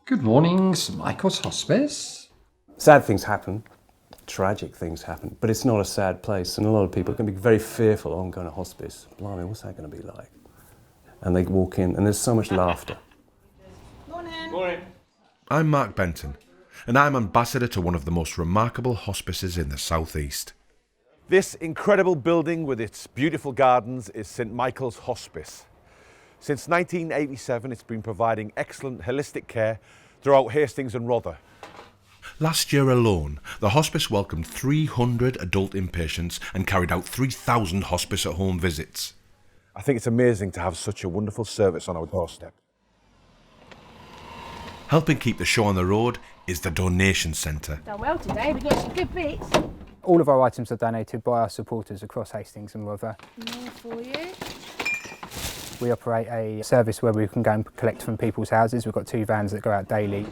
Good morning, St Michael's Hospice. Sad things happen, tragic things happen, but it's not a sad place, and a lot of people can be very fearful, I'm going to hospice. Blimey, what's that going to be like? And they walk in and there's so much laughter. Morning. I'm Mark Benton, and I'm ambassador to one of the most remarkable hospices in the southeast. This incredible building with its beautiful gardens is St Michael's Hospice. Since 1987, it's been providing excellent holistic care throughout Hastings and Rother. Last year alone, the hospice welcomed 300 adult inpatients and carried out 3,000 hospice at home visits. I think it's amazing to have such a wonderful service on our doorstep. Helping keep the show on the road is the donation centre. Done well today, we've got some good bits. All of our items are donated by our supporters across Hastings and Rother. More for you. We operate a service where we can go and collect from people's houses. We've got 2 vans that go out daily.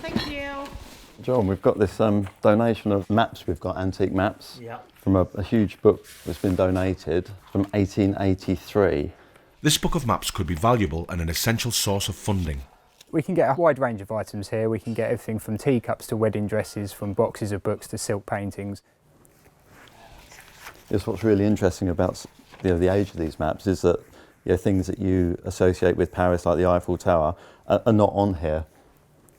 Thank you. John, we've got this donation of maps. We've got antique maps from a huge book that's been donated from 1883. This book of maps could be valuable and an essential source of funding. We can get a wide range of items here. We can get everything from teacups to wedding dresses, from boxes of books to silk paintings. It's what's really interesting about the age of these maps is that things that you associate with Paris, like the Eiffel Tower, are not on here.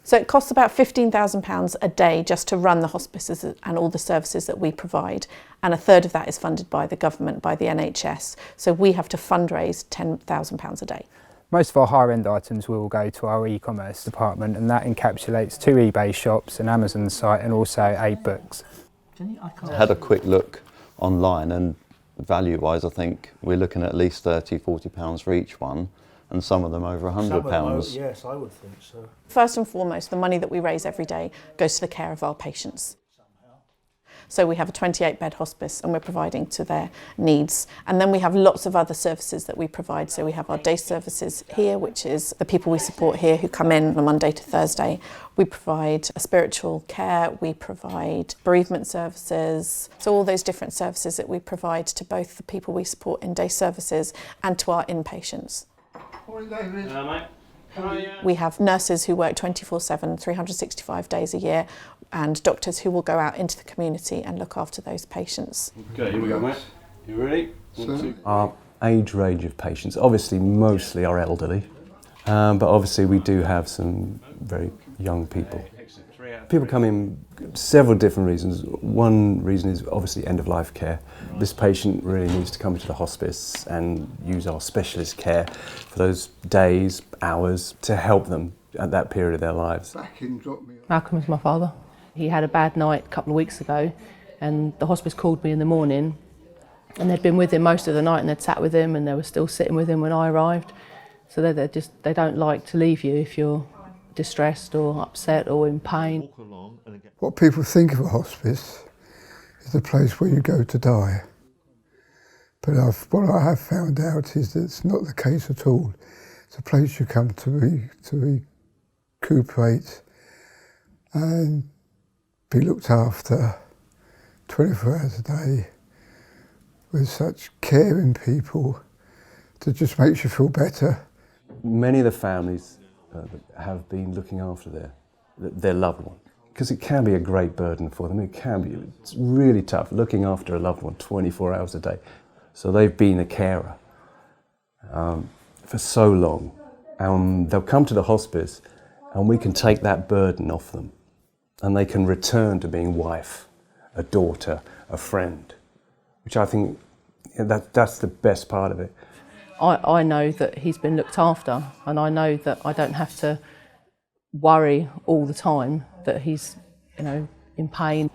So it costs about £15,000 a day just to run the hospices and all the services that we provide, and a third of that is funded by the government, by the NHS. So we have to fundraise £10,000 a day. Most of our higher end items will go to our e-commerce department, and that encapsulates 2 eBay shops, an Amazon site, and also 8 books. I had a quick look online, and value-wise, I think we're looking at least £30–40 for each one, and some of them over £100. Yes, I would think so. First and foremost, the money that we raise every day goes to the care of our patients. So we have a 28-bed hospice and we're providing to their needs. And then we have lots of other services that we provide. So we have our day services here, which is the people we support here who come in on a Monday to Thursday. We provide a spiritual care, we provide bereavement services. So all those different services that we provide to both the people we support in day services and to our inpatients. Morning, David. Mate. How are you? We have nurses who work 24/7, 365 days a year, and doctors who will go out into the community and look after those patients. Okay, here we go, mate. You ready? Our age range of patients, obviously mostly are elderly, but obviously we do have some very young people. People come in several different reasons. One reason is obviously end-of-life care. This patient really needs to come into the hospice and use our specialist care for those days, hours, to help them at that period of their lives. Malcolm is my father. He had a bad night a couple of weeks ago, and the hospice called me in the morning, and they'd been with him most of the night and they'd sat with him and they were still sitting with him when I arrived. So they don't like to leave you if you're distressed or upset or in pain. What people think of a hospice is the place where you go to die. But what I have found out is that it's not the case at all. It's a place you come to recuperate and be looked after 24 hours a day with such caring people that just makes you feel better. Many of the families have been looking after their loved one, because it can be a great burden for them. It's really tough looking after a loved one 24 hours a day. So they've been a carer for so long, and they'll come to the hospice and we can take that burden off them, and they can return to being wife, a daughter, a friend, which I think that's the best part of it. I know that he's been looked after, and I know that I don't have to worry all the time that he's, in pain.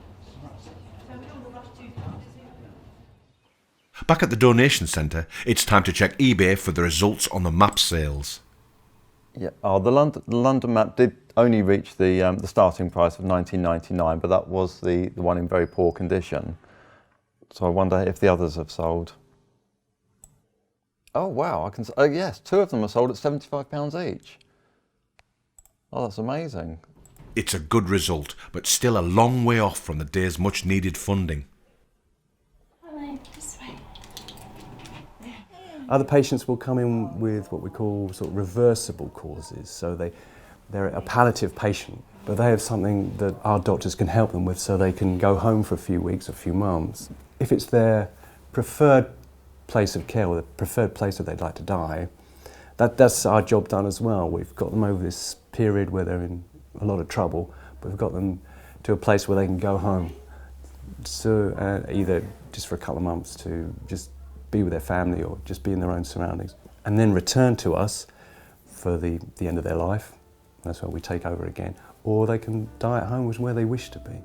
Back at the donation centre, it's time to check eBay for the results on the map sales. Yeah, the London map did only reach the starting price of £19.99, but that was the one in very poor condition. So I wonder if the others have sold. Oh wow! Yes, 2 of them are sold at £75 each. Oh, that's amazing. It's a good result, but still a long way off from the day's much needed funding. Other patients will come in with what we call sort of reversible causes. So They're a palliative patient, but they have something that our doctors can help them with so they can go home for a few weeks, a few months. If it's their preferred place of care or the preferred place that they'd like to die, that's our job done as well. We've got them over this period where they're in a lot of trouble, but we've got them to a place where they can go home, so either just for a couple of months to just be with their family or just be in their own surroundings, and then return to us for the end of their life. That's where we take over again. Or they can die at home, which is where they wish to be.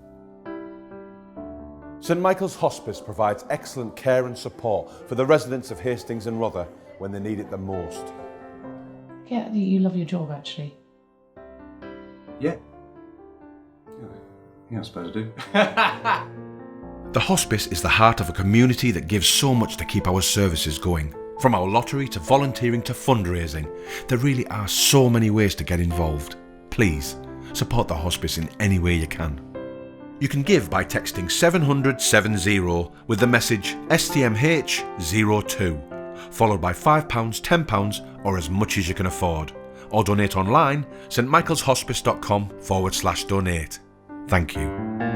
St Michael's Hospice provides excellent care and support for the residents of Hastings and Rother when they need it the most. Yeah, you love your job actually. Yeah. Yeah, I suppose I do. The hospice is the heart of a community that gives so much to keep our services going. From our lottery to volunteering to fundraising, there really are so many ways to get involved. Please, support the hospice in any way you can. You can give by texting 700 70 with the message STMH02, followed by £5, £10 or as much as you can afford. Or donate online, stmichaelshospice.com/donate. Thank you.